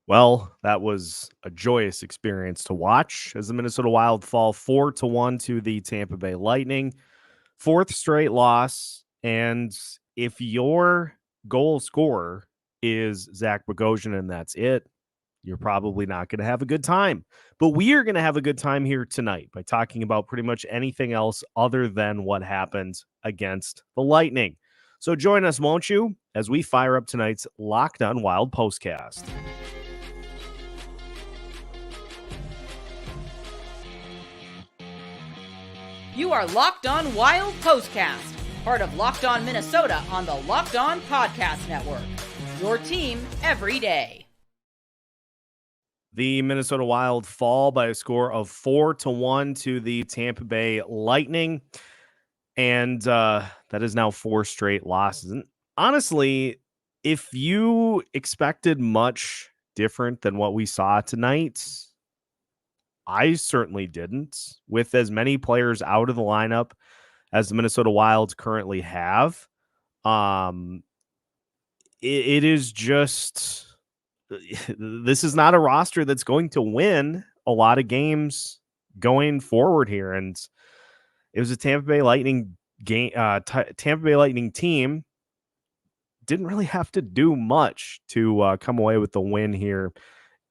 Well, that was a joyous experience to watch as the Minnesota Wild fall 4-1 to the Tampa Bay Lightning. Fourth straight loss. And if your goal scorer is Zach Bogosian and that's it, you're probably not going to have a good time. But we are going to have a good time here tonight by talking about pretty much anything else other than what happened against the Lightning. So join us, won't you, as we fire up tonight's Locked On Wild POSTCAST. You are Locked On Wild POSTCAST, part of Locked On Minnesota on the Locked On Podcast Network. Your team every day. The Minnesota Wild fall by a score of 4-1 to the Tampa Bay Lightning. And that is now 4 straight losses. And honestly, if you expected much different than what we saw tonight, I certainly didn't. With as many players out of the lineup as the Minnesota Wild currently have, it is just this is not a roster that's going to win a lot of games going forward here. And it was a Tampa Bay Lightning game. Tampa Bay Lightning team didn't really have to do much to come away with the win here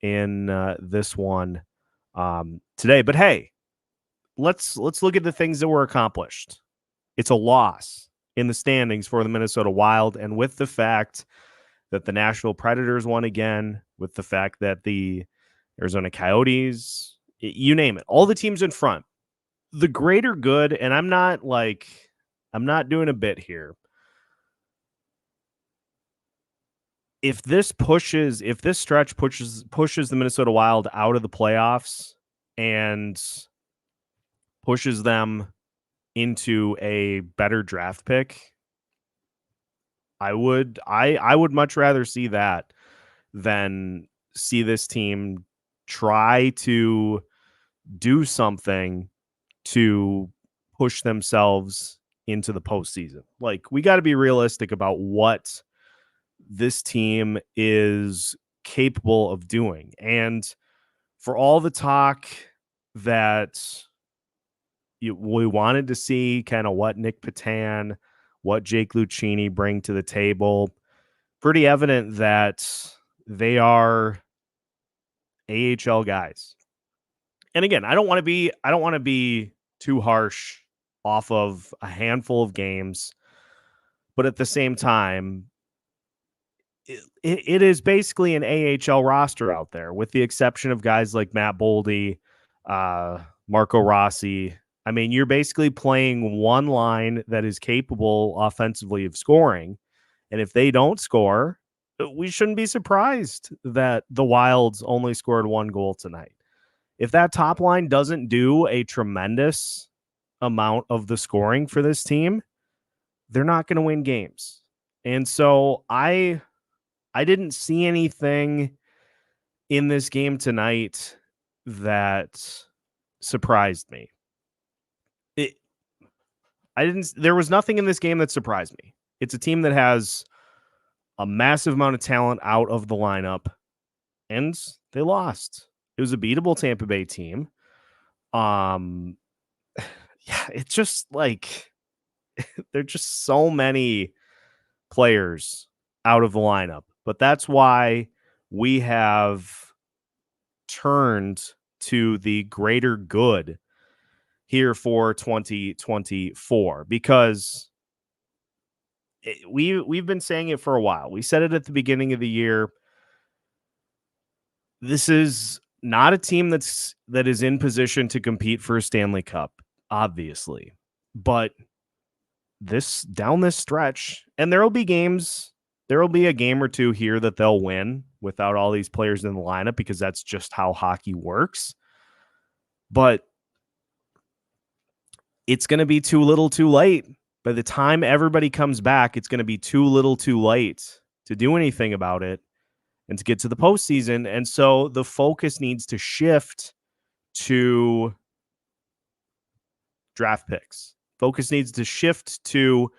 in this one today. But hey, let's look at the things that were accomplished. It's a loss in the standings for the Minnesota Wild, and with the fact that the Nashville Predators won again, with the fact that the Arizona Coyotes, you name it, all the teams in front, the greater good, and I'm not doing a bit here. If this stretch pushes the Minnesota Wild out of the playoffs and pushes them into a better draft pick, I would much rather see that than see this team try to do something to push themselves into the postseason. Like, we got to be realistic about what this team is capable of doing. And for all the talk that we wanted to see kind of what Nick Patan, what Jake Lucchini bring to the table, pretty evident that they are AHL guys. And again, I don't want to be too harsh off of a handful of games, but at the same time, it is basically an AHL roster out there, with the exception of guys like Matt Boldy, Marco Rossi. I mean, you're basically playing one line that is capable offensively of scoring. And if they don't score, we shouldn't be surprised that the Wilds only scored 1 goal tonight. If that top line doesn't do a tremendous amount of the scoring for this team, they're not going to win games. And so I didn't see anything in this game tonight that surprised me. There was nothing in this game that surprised me. It's a team that has a massive amount of talent out of the lineup, and they lost. It was a beatable Tampa Bay team. Yeah, it's just like there are just so many players out of the lineup. But that's why we have turned to the greater good here for 2024, because we've been saying it for a while. We said it at the beginning of the year. This is not a team that is in position to compete for a Stanley Cup, obviously. But down this stretch, and there will be a game or two here that they'll win without all these players in the lineup, because that's just how hockey works. But it's going to be too little too late. By the time everybody comes back, it's going to be too little too late to do anything about it and to get to the postseason. And so the focus needs to shift to draft picks. Focus needs to shift to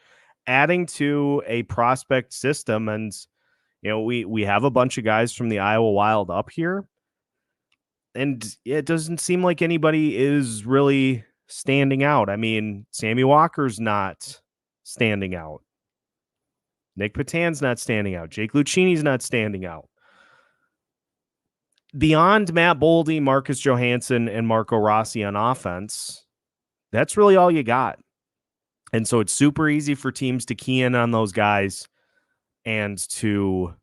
adding to a prospect system. And, we have a bunch of guys from the Iowa Wild up here, and it doesn't seem like anybody is really standing out. I mean, Sammy Walker's not standing out. Nick Patan's not standing out. Jake Lucchini's not standing out. Beyond Matt Boldy, Marcus Johansson, and Marco Rossi on offense, that's really all you got. And so it's super easy for teams to key in on those guys and to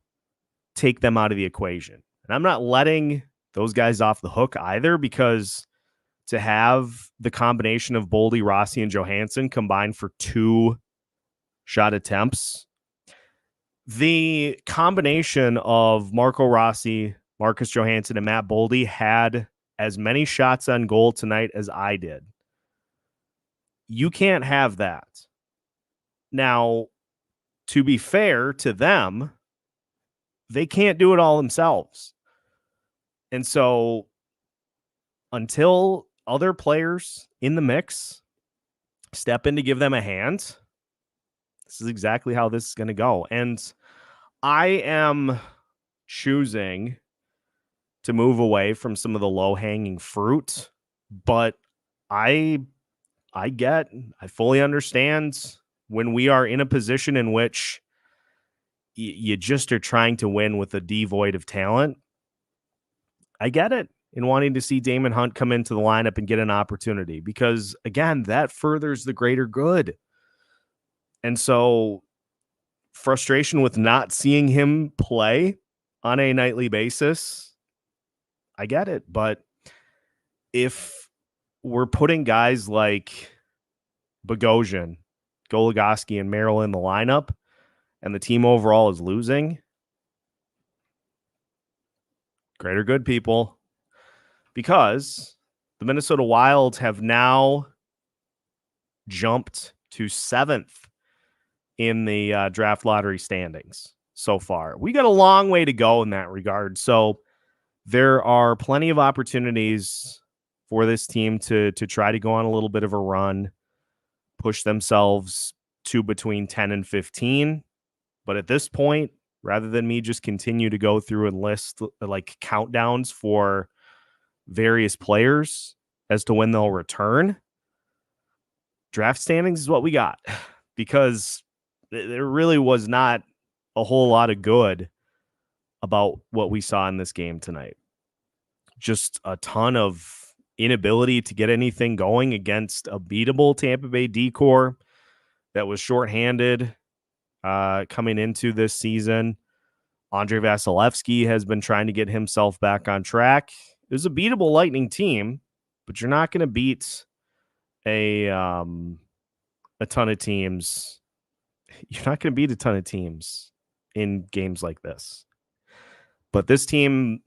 take them out of the equation. And I'm not letting those guys off the hook either, because to have the combination of Boldy, Rossi, and Johansson combined for 2 shot attempts, the combination of Marco Rossi, Marcus Johansson, and Matt Boldy had as many shots on goal tonight as I did. You can't have that. Now, to be fair to them, they can't do it all themselves. And so until other players in the mix step in to give them a hand, this is exactly how this is going to go. And I am choosing to move away from some of the low-hanging fruit, but I fully understand when we are in a position in which you just are trying to win with a devoid of talent. I get it in wanting to see Damon Hunt come into the lineup and get an opportunity, because again, that furthers the greater good. And so frustration with not seeing him play on a nightly basis, I get it. But if we're putting guys like Bogosian, Goligoski, and Merrill in the lineup, and the team overall is losing, greater good, people, because the Minnesota Wild have now jumped to 7th in the draft lottery standings so far. We got a long way to go in that regard. So there are plenty of opportunities for this team to try to go on a little bit of a run, push themselves to between 10 and 15. But at this point, rather than me just continue to go through and list like countdowns for various players as to when they'll return, draft standings is what we got, because there really was not a whole lot of good about what we saw in this game tonight. Just a ton of inability to get anything going against a beatable Tampa Bay D-corps that was shorthanded coming into this season. Andre Vasilevsky has been trying to get himself back on track. It was a beatable Lightning team, but you're not going to beat a ton of teams. You're not going to beat a ton of teams in games like this. But this team,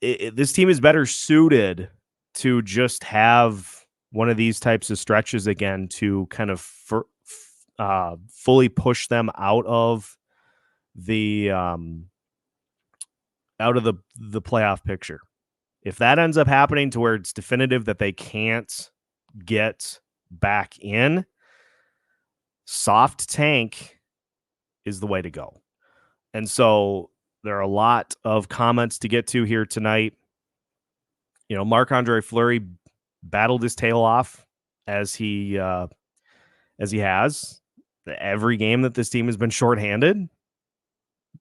this team is better suited to just have one of these types of stretches again to kind of fully push them out of the playoff picture. If that ends up happening to where it's definitive that they can't get back in, soft tank is the way to go. And so there are a lot of comments to get to here tonight. You know, Marc-Andre Fleury battled his tail off as he has every game that this team has been shorthanded.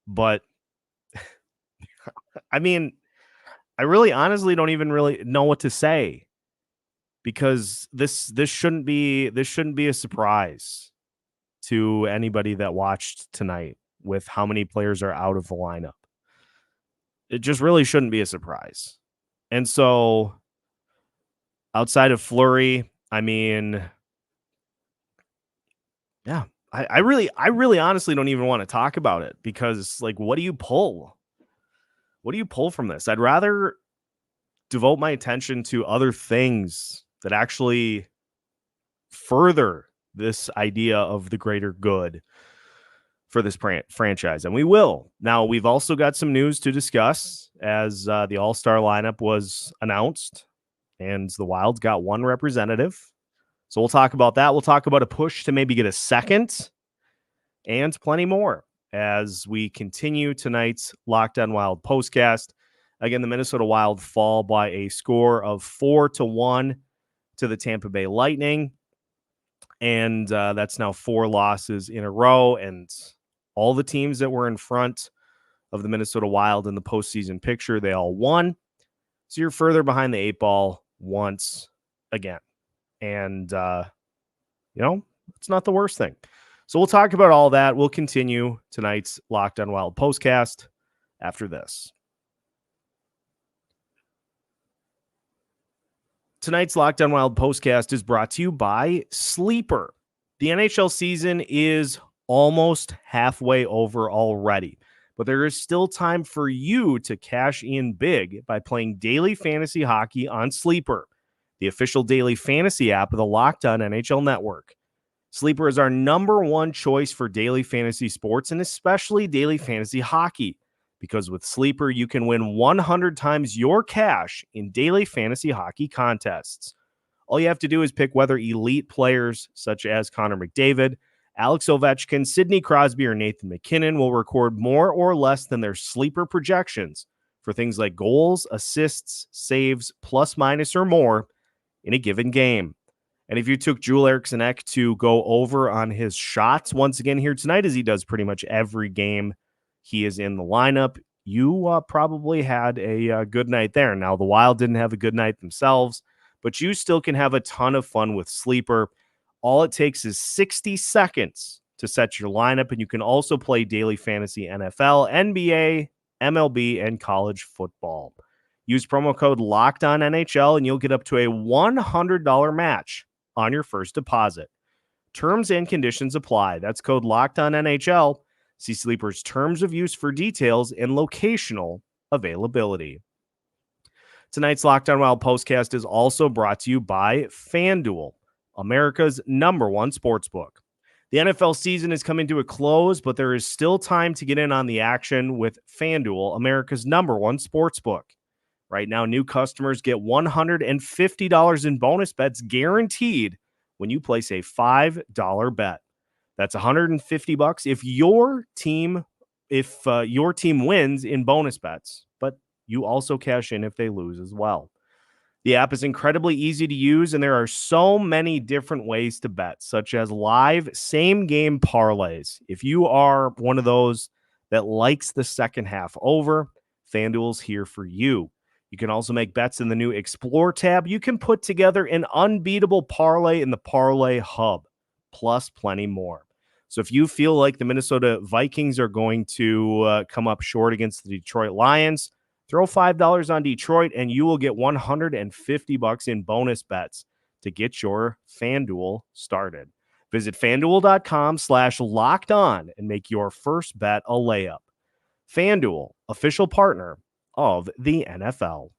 But I mean, I really honestly don't even really know what to say, because this shouldn't be a surprise to anybody that watched tonight with how many players are out of the lineup. It just really shouldn't be a surprise. And so outside of Fleury, I mean, yeah, I really honestly don't even want to talk about it, because like, what do you pull? What do you pull from this? I'd rather devote my attention to other things that actually further this idea of the greater good for this franchise. And we will. Now, we've also got some news to discuss as the All-Star lineup was announced, and the Wild's got one representative. So we'll talk about that. We'll talk about a push to maybe get a second, and plenty more as we continue tonight's Locked On Wild postcast. Again, the Minnesota Wild fall by a score of 4-1 to the Tampa Bay Lightning. And that's now 4 losses in a row. And all the teams that were in front of the Minnesota Wild in the postseason picture, they all won. So you're further behind the 8 ball once again. And, it's not the worst thing. So we'll talk about all that. We'll continue tonight's Locked On Wild postcast after this. Tonight's Locked On Wild postcast is brought to you by Sleeper. The NHL season is almost halfway over already, but there is still time for you to cash in big by playing daily fantasy hockey on Sleeper, the official daily fantasy app of the Locked On NHL network. Sleeper is our number one choice for daily fantasy sports and especially daily fantasy hockey, because with Sleeper, you can win 100 times your cash in daily fantasy hockey contests. All you have to do is pick whether elite players such as Connor McDavid, Alex Ovechkin, Sidney Crosby, or Nathan McKinnon will record more or less than their Sleeper projections for things like goals, assists, saves, plus, minus, or more in a given game. And if you took Joel Eriksson Ek to go over on his shots once again here tonight, as he does pretty much every game he is in the lineup, you probably had a good night there. Now, the Wild didn't have a good night themselves, but you still can have a ton of fun with Sleeper. All it takes is 60 seconds to set your lineup, and you can also play daily fantasy NFL, NBA, MLB, and college football. Use promo code LOCKEDONNHL, and you'll get up to a $100 match on your first deposit. Terms and conditions apply. That's code LOCKEDONNHL. See Sleeper's terms of use for details and locational availability. Tonight's Locked On Wild postcast is also brought to you by FanDuel, America's number one sportsbook. The NFL season is coming to a close, but there is still time to get in on the action with FanDuel, America's number one sportsbook. Right now, new customers get $150 in bonus bets guaranteed when you place a $5 bet. That's $150 if your team wins in bonus bets, but you also cash in if they lose as well. The app is incredibly easy to use, and there are so many different ways to bet, such as live same-game parlays. If you are one of those that likes the second half over, FanDuel's here for you. You can also make bets in the new Explore tab. You can put together an unbeatable parlay in the Parlay Hub, plus plenty more. So if you feel like the Minnesota Vikings are going to come up short against the Detroit Lions, throw $5 on Detroit, and you will get $150 in bonus bets to get your FanDuel started. Visit FanDuel.com/lockedon and make your first bet a layup. FanDuel, official partner of the NFL.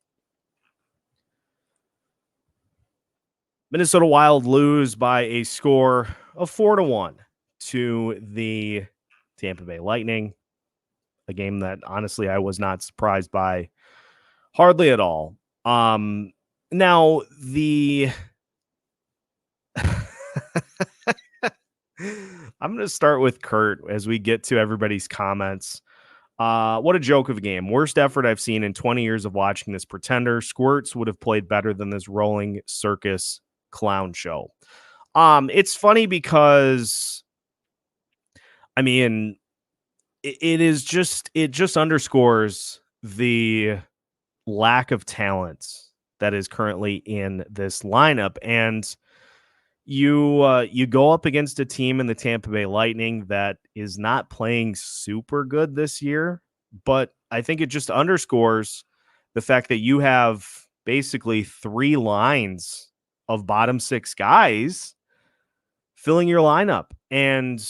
Minnesota Wild lose by a score of 4-1 to the Tampa Bay Lightning, a game that honestly I was not surprised by hardly at all. Now the I'm going to start with Kurt as we get to everybody's comments. What a joke of a game. Worst effort I've seen in 20 years of watching this pretender. Squirts would have played better than this rolling circus clown show. It's funny because, I mean, it just underscores the lack of talent that is currently in this lineup. And you go up against a team in the Tampa Bay Lightning that is not playing super good this year, but I think it just underscores the fact that you have basically 3 lines of bottom 6 guys filling your lineup. And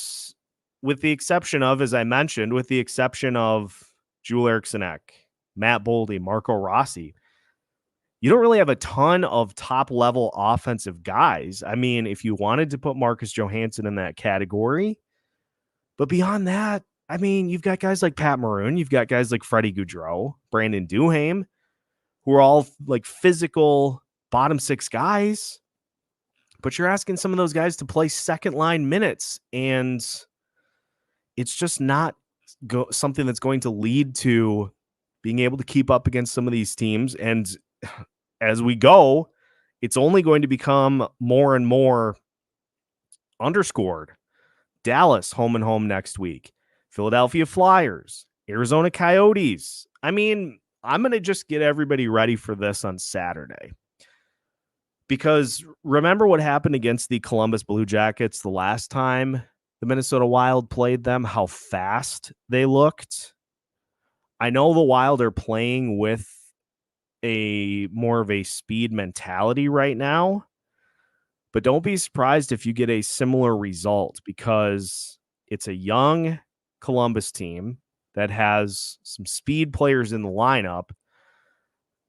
with the exception of, as I mentioned, with the exception of Joel Eriksson Ek, Matt Boldy, Marco Rossi, you don't really have a ton of top-level offensive guys. I mean, if you wanted to put Marcus Johansson in that category, but beyond that, I mean, you've got guys like Pat Maroon, you've got guys like Freddie Gaudreau, Brandon Duhaime, who are all like physical bottom 6 guys, but you're asking some of those guys to play second-line minutes, and it's just not something that's going to lead to being able to keep up against some of these teams. And as we go, it's only going to become more and more underscored. Dallas, home and home next week. Philadelphia Flyers, Arizona Coyotes. I mean, I'm going to just get everybody ready for this on Saturday. Because remember what happened against the Columbus Blue Jackets the last time the Minnesota Wild played them, how fast they looked. I know the Wild are playing with a more of a speed mentality right now, but don't be surprised if you get a similar result, because it's a young Columbus team that has some speed players in the lineup.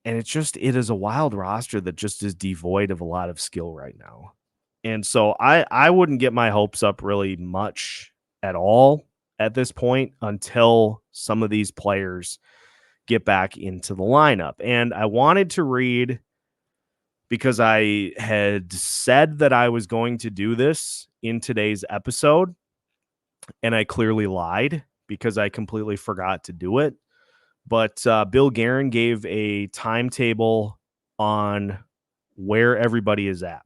And it is a Wild roster that just is devoid of a lot of skill right now. And so I wouldn't get my hopes up really much at all at this point until some of these players get back into the lineup. And I wanted to read, because I had said that I was going to do this in today's episode, and I clearly lied because I completely forgot to do it. But Bill Guerin gave a timetable on where everybody is at.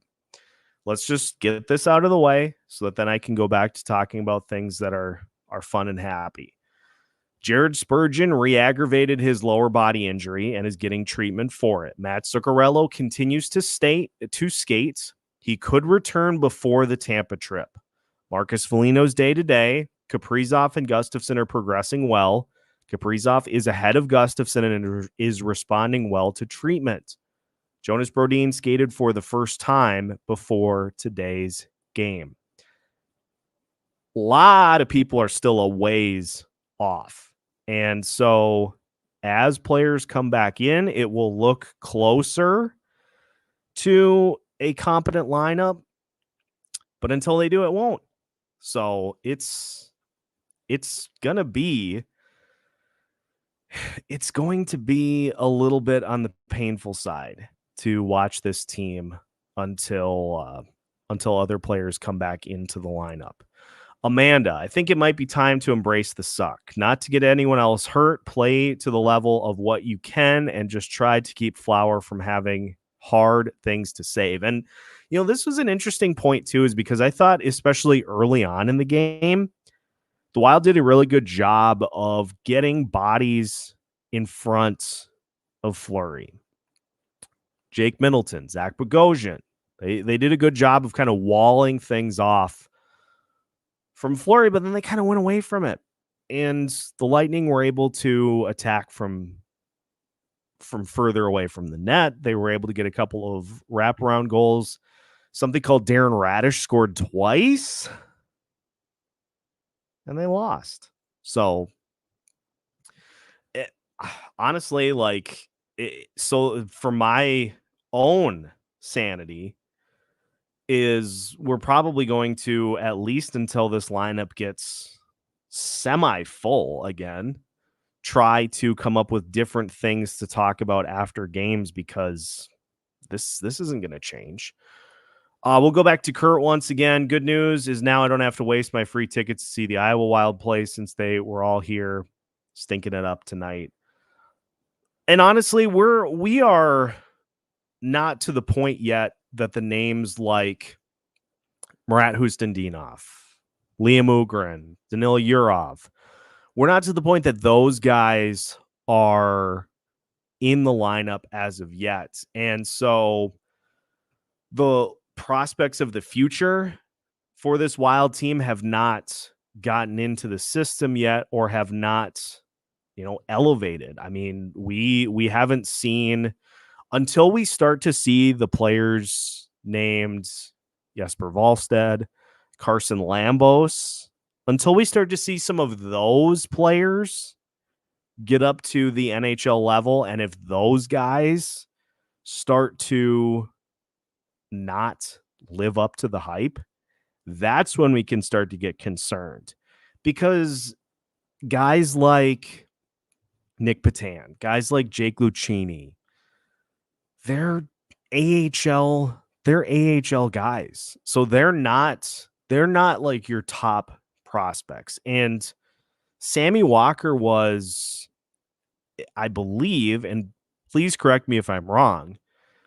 Let's just get this out of the way so that then I can go back to talking about things that are fun and happy. Jared Spurgeon re-aggravated his lower body injury and is getting treatment for it. Matt Zuccarello continues to skate. He could return before the Tampa trip. Marcus Foligno's day-to-day. Kaprizov and Gustafsson are progressing well. Kaprizov is ahead of Gustafsson and is responding well to treatment. Jonas Brodin skated for the first time before today's game. A lot of people are still a ways off. And so as players come back in, it will look closer to a competent lineup. But until they do, it won't. So it's going to be a little bit on the painful side to watch this team until other players come back into the lineup. Amanda, I think it might be time to embrace the suck, not to get anyone else hurt, play to the level of what you can, and just try to keep Flower from having hard things to save. And, this was an interesting point too, is because I thought, especially early on in the game, the Wild did a really good job of getting bodies in front of Fleury. Jake Middleton, Zach Bogosian, they did a good job of kind of walling things off from Fleury, but then they kind of went away from it. And the Lightning were able to attack from further away from the net. They were able to get a couple of wraparound goals. Something called Darren Radish scored twice, and they lost. So, honestly, so for my own sanity, is we're probably going to, at least until this lineup gets semi-full again, try to come up with different things to talk about after games, because this isn't going to change. We'll go back to Kurt once again. Good news is now I don't have to waste my free tickets to see the Iowa Wild play, since they were all here stinking it up tonight. And honestly, we are not to the point yet that the names like Murat Hustendinov, Liam Ugrin, Danil Yurov, we're not to the point that those guys are in the lineup as of yet. And so the prospects of the future for this Wild team have not gotten into the system yet, or have not, elevated. I mean, we haven't seen, until we start to see the players named Jesper Wallstedt, Carson Lambos, until we start to see some of those players get up to the NHL level, and if those guys start to not live up to the hype, that's when we can start to get concerned. Because guys like Nick Patan, guys like Jake Lucchini, they're AHL guys. So they're not like your top prospects. And Sammy Walker was, I believe, and please correct me if I'm wrong,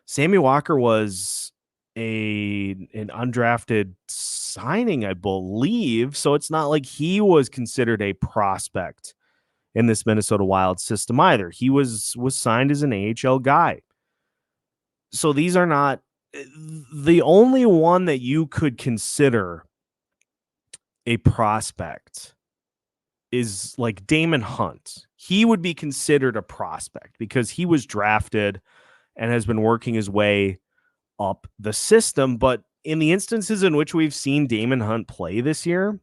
Sammy Walker was an undrafted signing, I believe. So it's not like he was considered a prospect in this Minnesota Wild system either. He was signed as an AHL guy. So these are not the only one that you could consider a prospect is like Damon Hunt. He would be considered a prospect because he was drafted and has been working his way up the system. But in the instances in which we've seen Damon Hunt play this year,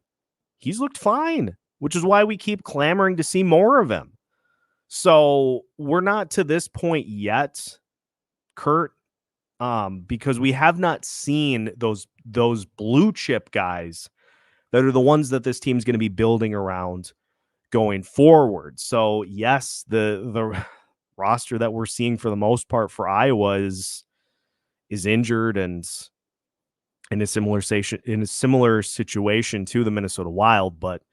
he's looked fine, which is why we keep clamoring to see more of him. So we're not to this point yet, Kurt, because we have not seen those blue chip guys that are the ones that this team's going to be building around going forward. So yes, the roster that we're seeing for the most part for Iowa is injured and in a similar situation to the Minnesota Wild, but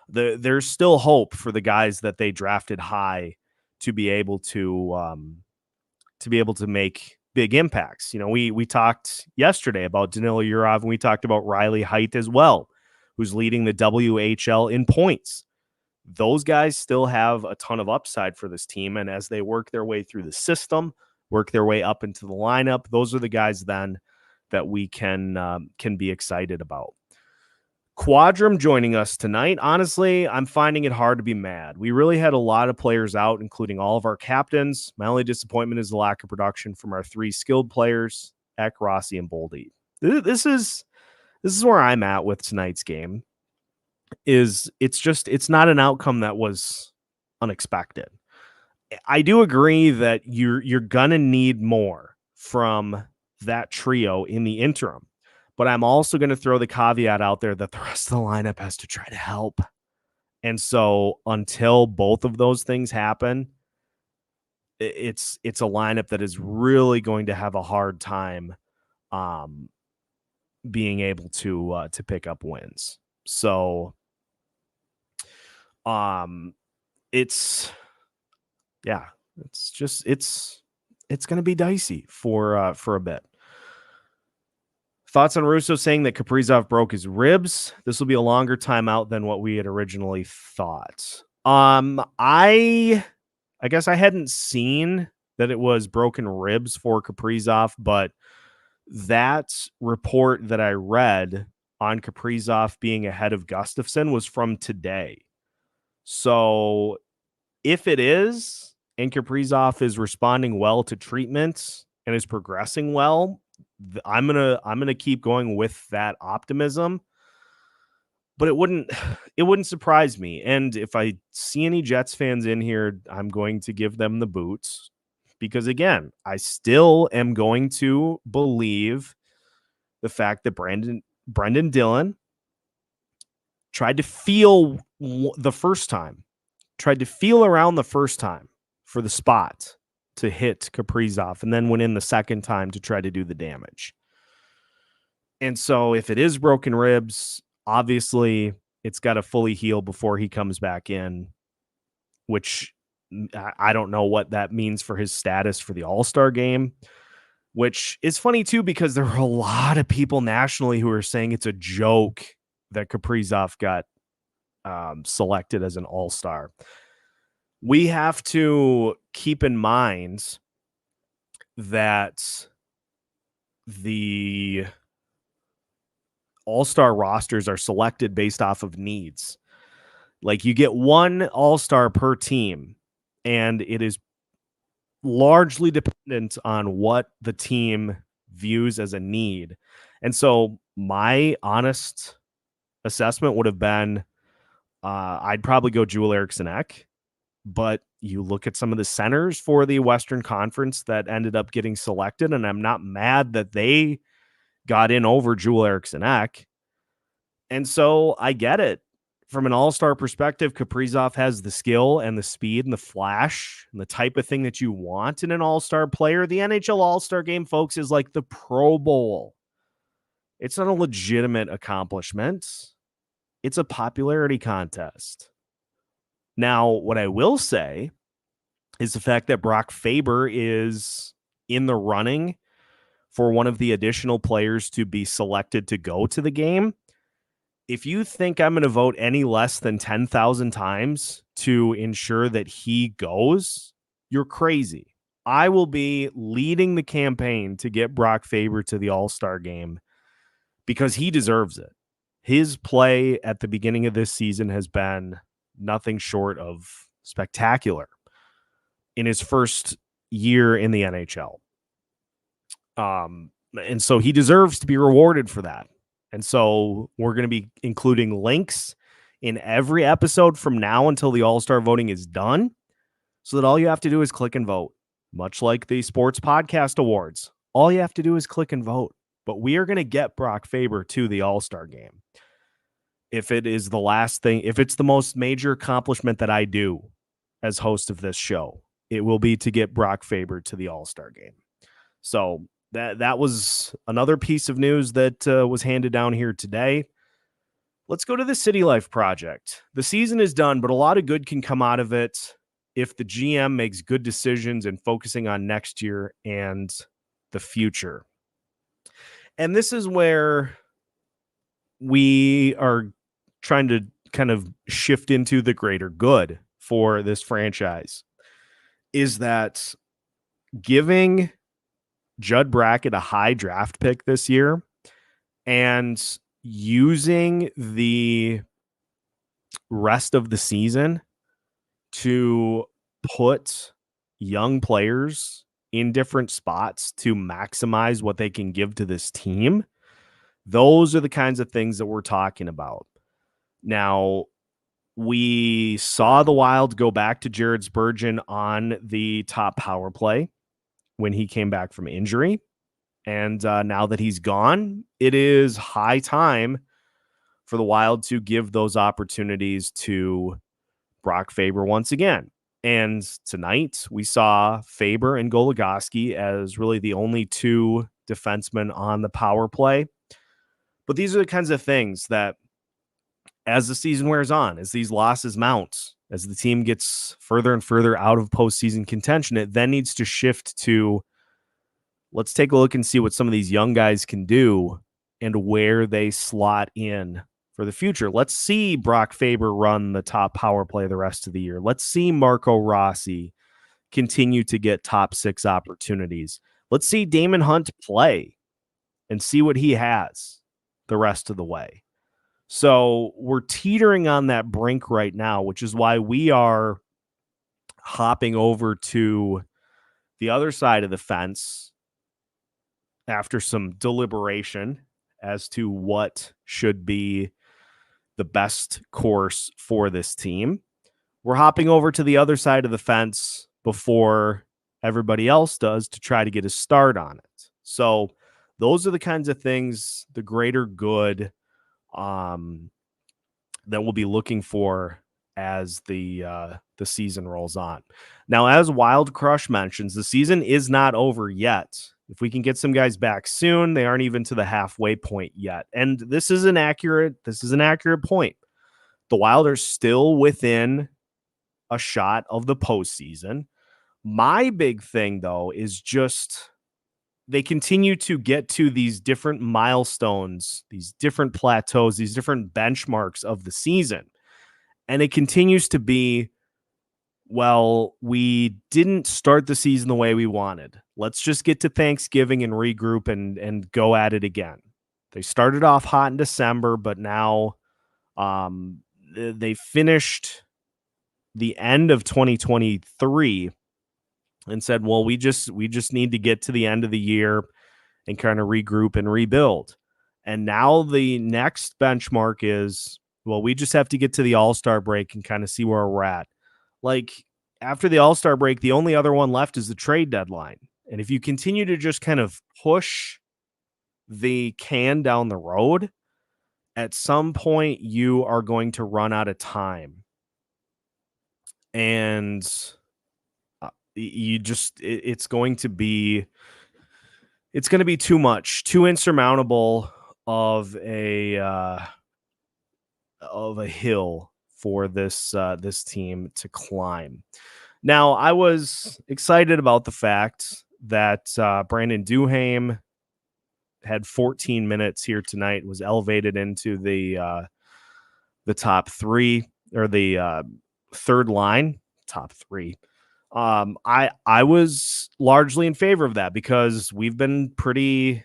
there's still hope for the guys that they drafted high to be able to make big impacts. You know, we talked yesterday about Danilo Yurov, and we talked about Riley Heidt as well, who's leading the WHL in points. Those guys still have a ton of upside for this team, and as they work their way through the system, work their way up into the lineup, those are the guys then that we can be excited about. Quadrum joining us tonight. Honestly, I'm finding it hard to be mad. We really had a lot of players out, including all of our captains. My only disappointment is the lack of production from our three skilled players, Eck, Rossi, and Boldy. This is where I'm at with tonight's game. It's not an outcome that was unexpected. I do agree that you're gonna need more from that trio in the interim. But I'm also going to throw the caveat out there that the rest of the lineup has to try to help. And so until both of those things happen, it's a lineup that is really going to have a hard time being able to pick up wins. So it's going to be dicey for a bit. Thoughts on Russo saying that Kaprizov broke his ribs? This will be a longer timeout than what we had originally thought. I guess I hadn't seen that it was broken ribs for Kaprizov, but that report that I read on Kaprizov being ahead of Gustafsson was from today. So if it is, and Kaprizov is responding well to treatment and is progressing well, I'm gonna keep going with that optimism, but it wouldn't surprise me. And if I see any Jets fans in here, I'm going to give them the boots because again, I still am going to believe the fact that Brendan Dillon tried to feel the first time, tried to feel around the first time for the spot to hit Kaprizov, and then went in the second time to try to do the damage. And so if it is broken ribs, obviously it's got to fully heal before he comes back in, which I don't know what that means for his status for the All-Star game, which is funny too, because there are a lot of people nationally who are saying it's a joke that Kaprizov got selected as an All-Star. We have to keep in mind that the All-Star rosters are selected based off of needs. Like you get one All-Star per team, and it is largely dependent on what the team views as a need. And so my honest assessment would have been I'd probably go Joel Eriksson Ek. But you look at some of the centers for the Western Conference that ended up getting selected, and I'm not mad that they got in over Joel Eriksson Ek. And so I get it. From an all-star perspective, Kaprizov has the skill and the speed and the flash and the type of thing that you want in an all-star player. The NHL All-Star Game, folks, is like the Pro Bowl. It's not a legitimate accomplishment. It's a popularity contest. Now, what I will say is the fact that Brock Faber is in the running for one of the additional players to be selected to go to the game. If you think I'm going to vote any less than 10,000 times to ensure that he goes, you're crazy. I will be leading the campaign to get Brock Faber to the All-Star game because he deserves it. His play at the beginning of this season has been nothing short of spectacular in his first year in the NHL. And so he deserves to be rewarded for that. And so we're going to be including links in every episode from now until the All-Star voting is done, so that all you have to do is click and vote, much like the Sports Podcast Awards. All you have to do is click and vote. But we are going to get Brock Faber to the All-Star game. If it is the last thing, if it's the most major accomplishment that I do as host of this show, it will be to get Brock Faber to the All-Star game. So that was another piece of news that was handed down here today. Let's go to the City Life project. The season is done, but a lot of good can come out of it if the GM makes good decisions and focusing on next year and the future. And this is where we are trying to kind of shift into the greater good for this franchise, is that giving Judd Brackett a high draft pick this year and using the rest of the season to put young players in different spots to maximize what they can give to this team. Those are the kinds of things that we're talking about. Now, we saw the Wild go back to Jared Spurgeon on the top power play when he came back from injury. And now that he's gone, it is high time for the Wild to give those opportunities to Brock Faber once again. And tonight we saw Faber and Goligoski as really the only two defensemen on the power play. But these are the kinds of things that, as the season wears on, as these losses mount, as the team gets further and further out of postseason contention, it then needs to shift to, let's take a look and see what some of these young guys can do and where they slot in for the future. Let's see Brock Faber run the top power play the rest of the year. Let's see Marco Rossi continue to get top six opportunities. Let's see Damon Hunt play and see what he has the rest of the way. So we're teetering on that brink right now, which is why we are hopping over to the other side of the fence after some deliberation as to what should be the best course for this team. We're hopping over to the other side of the fence before everybody else does to try to get a start on it. So those are the kinds of things, the greater good that we'll be looking for as the season rolls on. Now, as Wild Crush mentions, the season is not over yet. If we can get some guys back soon, they aren't even to the halfway point yet. And this is an accurate point. The Wild are still within a shot of the postseason. My big thing, though, is just they continue to get to these different milestones, these different plateaus, these different benchmarks of the season. And it continues to be, well, we didn't start the season the way we wanted. Let's just get to Thanksgiving and regroup and go at it again. They started off hot in December, but now they finished the end of 2023 and said, well, we just need to get to the end of the year and kind of regroup and rebuild. And now the next benchmark is, well, we just have to get to the All-Star break and kind of see where we're at. Like, after the All-Star break, the only other one left is the trade deadline. And if you continue to just kind of push the can down the road, at some point you are going to run out of time. And it's going to be too much, too insurmountable of a hill for this team to climb. Now, I was excited about the fact that Brandon Duhaime had 14 minutes here tonight, was elevated into the top three, or the third line, top three. I was largely in favor of that because we've been pretty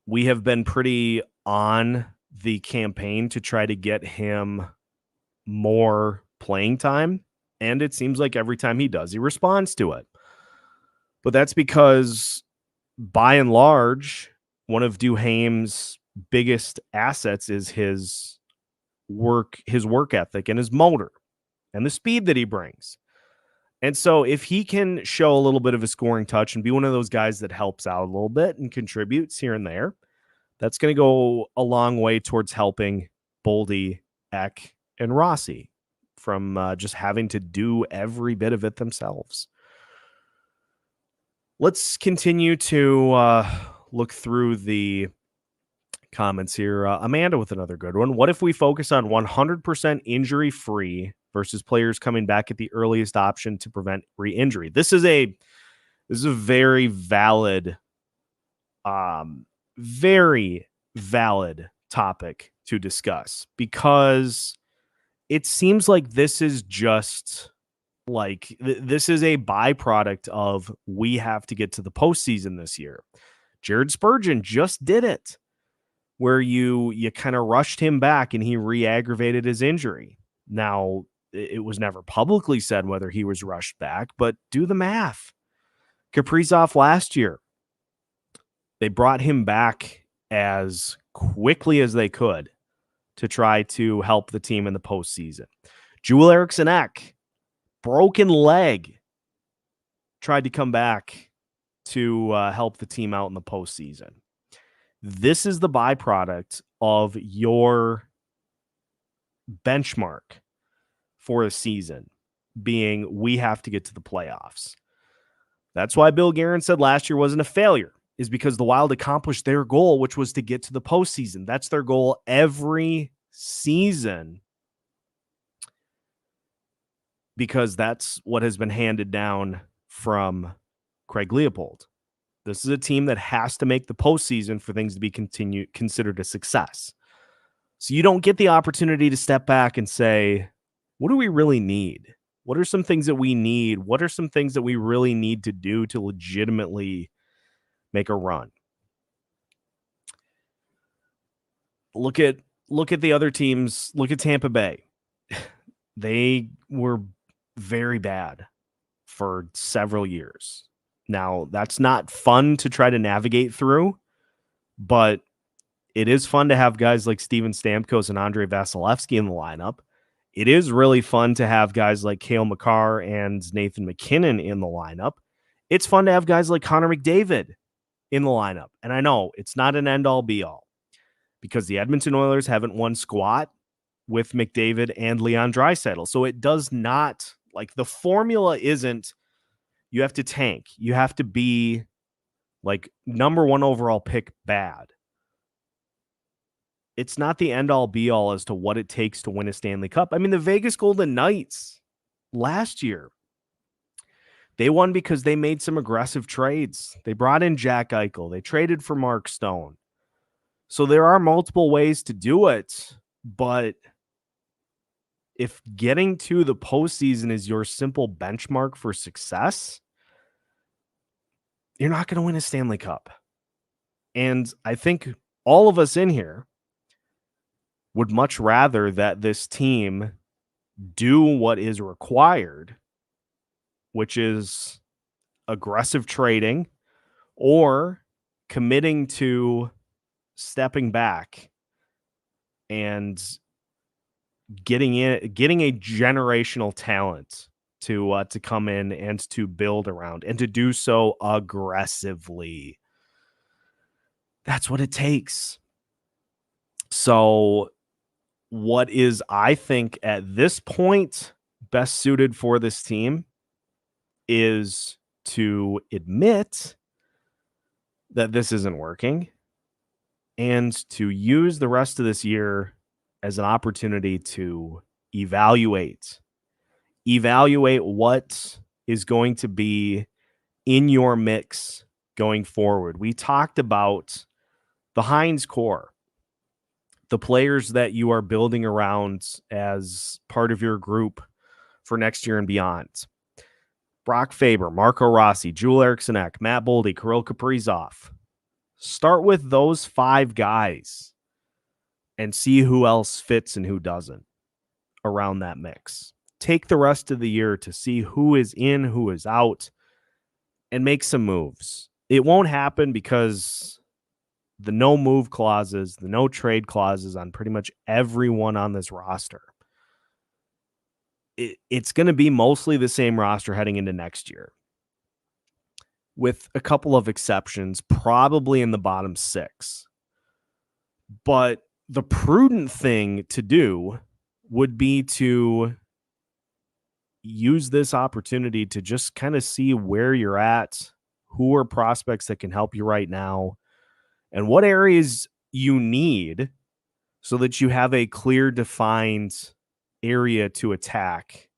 we have been pretty on the campaign to try to get him more playing time, and it seems like every time he does, he responds to it. But that's because, by and large, one of Duhaime's biggest assets is his work ethic and his motor and the speed that he brings. And so if he can show a little bit of a scoring touch and be one of those guys that helps out a little bit and contributes here and there, that's going to go a long way towards helping Boldy, Eck, and Rossi from just having to do every bit of it themselves. Let's continue to look through the comments here. Amanda with another good one. What if we focus on 100% injury-free versus players coming back at the earliest option to prevent re-injury? This is a very valid topic to discuss, because it seems like this is just like this is a byproduct of we have to get to the postseason this year. Jared Spurgeon just did it, where you kind of rushed him back and he re-aggravated his injury. Now, it was never publicly said whether he was rushed back, but do the math. Kaprizov last year, they brought him back as quickly as they could to try to help the team in the postseason. Joel Eriksson Ek, broken leg, tried to come back to help the team out in the postseason. This is the byproduct of your benchmark for a season being we have to get to the playoffs. That's why Bill Guerin said last year wasn't a failure, is because the Wild accomplished their goal, which was to get to the postseason. That's their goal every season, because that's what has been handed down from Craig Leopold. This is a team that has to make the postseason for things to be considered a success. So you don't get the opportunity to step back and say, what do we really need? What are some things that we need? What are some things that we really need to do to legitimately make a run? Look at the other teams. Look at Tampa Bay. They were very bad for several years. Now, that's not fun to try to navigate through, but it is fun to have guys like Steven Stamkos and Andrei Vasilevsky in the lineup. It is really fun to have guys like Cale Makar and Nathan MacKinnon in the lineup. It's fun to have guys like Connor McDavid in the lineup. And I know it's not an end-all be-all, because the Edmonton Oilers haven't won squat with McDavid and Leon Draisaitl. So it does not, like, the formula isn't you have to tank. You have to be like number one overall pick bad. It's not the end-all be-all as to what it takes to win a Stanley Cup. I mean, the Vegas Golden Knights last year, they won because they made some aggressive trades. They brought in Jack Eichel. They traded for Mark Stone. So there are multiple ways to do it, but if getting to the postseason is your simple benchmark for success, you're not going to win a Stanley Cup. And I think all of us in here would much rather that this team do what is required, which is aggressive trading or committing to stepping back and getting a generational talent to come in and to build around, and to do so aggressively. That's what it takes. So what is, I think, at this point best suited for this team is to admit that this isn't working and to use the rest of this year as an opportunity to evaluate what is going to be in your mix going forward. We talked about the Heinz core, the players that you are building around as part of your group for next year and beyond. Brock Faber, Marco Rossi, Joel Eriksson Ek, Matt Boldy, Kirill Kaprizov. Start with those 5 guys and see who else fits and who doesn't around that mix. Take the rest of the year to see who is in, who is out, and make some moves. It won't happen because the no move clauses, the no trade clauses on pretty much everyone on this roster. It's going to be mostly the same roster heading into next year, with a couple of exceptions, probably in the bottom 6. But the prudent thing to do would be to use this opportunity to just kind of see where you're at, who are prospects that can help you right now, and what areas you need so that you have a clear, defined area to attack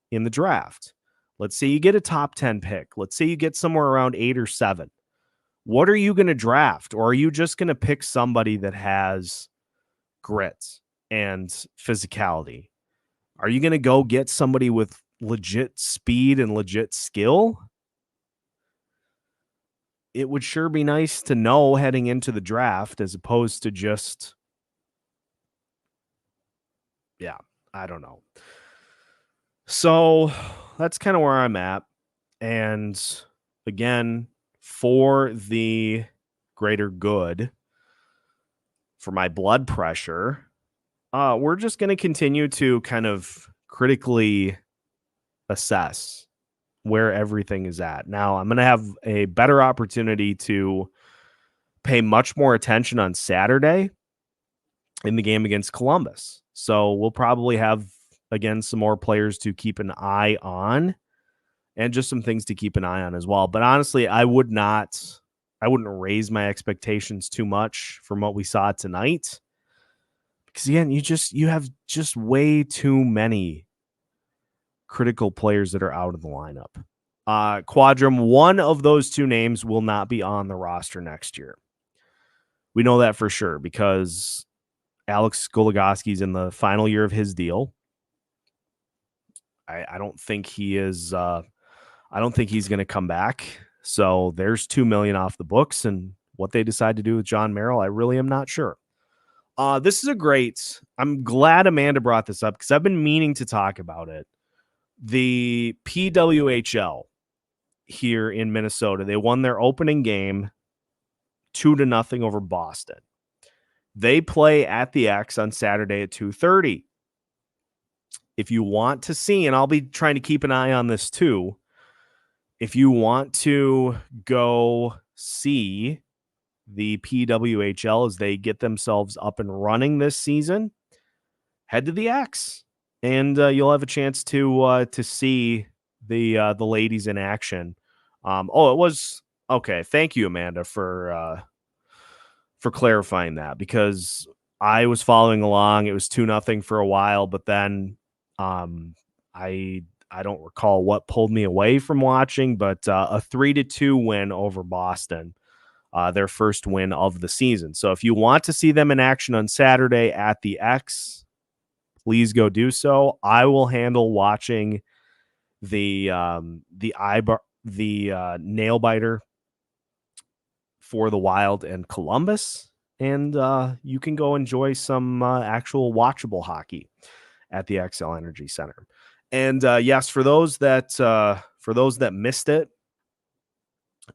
in the draft. Let's say you get a top 10 pick. Let's say you get somewhere around 8 or 7. What are you going to draft? Or are you just going to pick somebody that has grit and physicality? Are you going to go get somebody with legit speed and legit skill? It would sure be nice to know heading into the draft as opposed to just, I don't know. So that's kind of where I'm at. And again, for the greater good, for my blood pressure, we're just going to continue to kind of critically assess where everything is at. Now, I'm going to have a better opportunity to pay much more attention on Saturday in the game against Columbus. So we'll probably have, again, some more players to keep an eye on and just some things to keep an eye on as well. But honestly, I wouldn't raise my expectations too much from what we saw tonight. Because again, you have just way too many critical players that are out of the lineup. Quadrum, one of those 2 names will not be on the roster next year. We know that for sure because Alex Goligoski's in the final year of his deal. I don't think he is. I don't think he's going to come back. So there's $2 million off the books, and what they decide to do with John Merrill, I really am not sure. This is I'm glad Amanda brought this up because I've been meaning to talk about it. The PWHL here in Minnesota, they won their opening game 2-0 over Boston. They play at the X on Saturday at 2:30. If you want to see, and I'll be trying to keep an eye on this too, if you want to go see the PWHL as they get themselves up and running this season, head to the X, and you'll have a chance to see the ladies in action. It was okay. Thank you, Amanda, for clarifying that, because I was following along. It was 2-0 for a while, but then I don't recall what pulled me away from watching, but a 3-2 win over Boston, their first win of the season. So if you want to see them in action on Saturday at the X, please go do so. I will handle watching the nail biter for the Wild and Columbus, and you can go enjoy some actual watchable hockey at the Xcel Energy Center. And yes, for those that missed it,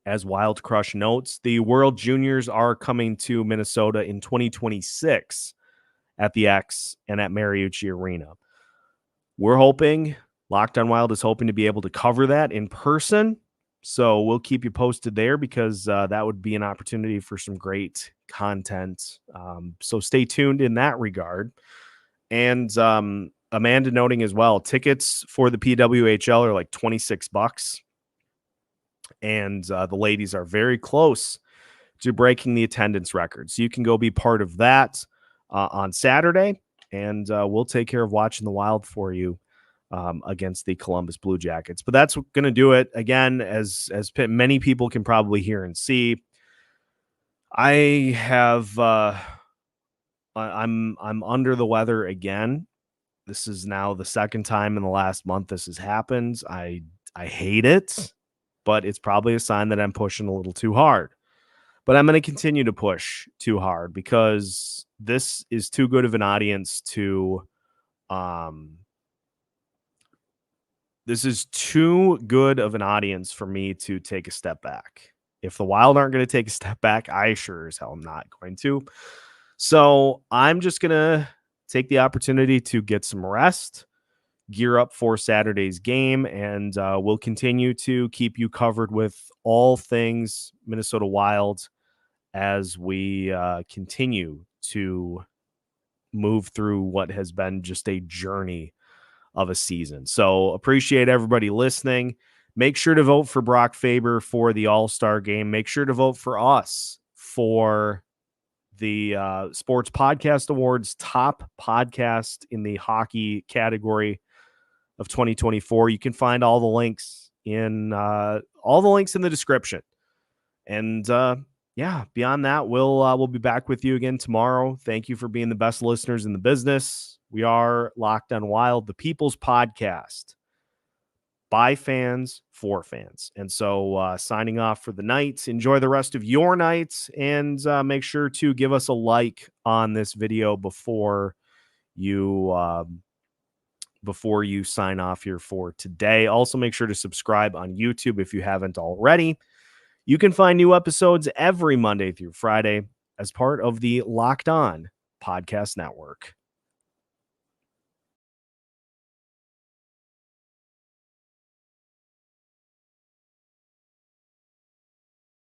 as Wild Crush notes, the World Juniors are coming to Minnesota in 2026 at the X and at Mariucci Arena. We're hoping, Locked On Wild is hoping to be able to cover that in person. So we'll keep you posted there, because that would be an opportunity for some great content. So stay tuned in that regard. And Amanda noting as well, tickets for the PWHL are like $26. And the ladies are very close to breaking the attendance record. So you can go be part of that on Saturday, and we'll take care of watching the Wild for you against the Columbus Blue Jackets. But that's going to do it. Again, as many people can probably hear and see, I have I'm under the weather again. This is now the second time in the last month this has happened. I hate it, but it's probably a sign that I'm pushing a little too hard. But I'm going to continue to push too hard because this is too good of an audience to this is too good of an audience for me to take a step back. If the Wild aren't going to take a step back, I sure as hell am not going to. So I'm just going to take the opportunity to get some rest, gear up for Saturday's game, and we'll continue to keep you covered with all things Minnesota Wild as we continue to move through what has been just a journey of a season. So appreciate everybody listening. Make sure to vote for Brock Faber for the All-Star game. Make sure to vote for us for the Sports Podcast Awards top podcast in the hockey category of 2024. You can find all the links in the description. And beyond that, we'll be back with you again tomorrow. Thank you for being the best listeners in the business. We are Locked On Wild, the people's podcast by fans for fans. And so signing off for the night. Enjoy the rest of your nights, and make sure to give us a like on this video before you sign off here for today. Also, make sure to subscribe on YouTube if you haven't already. You can find new episodes every Monday through Friday as part of the Locked On Podcast Network.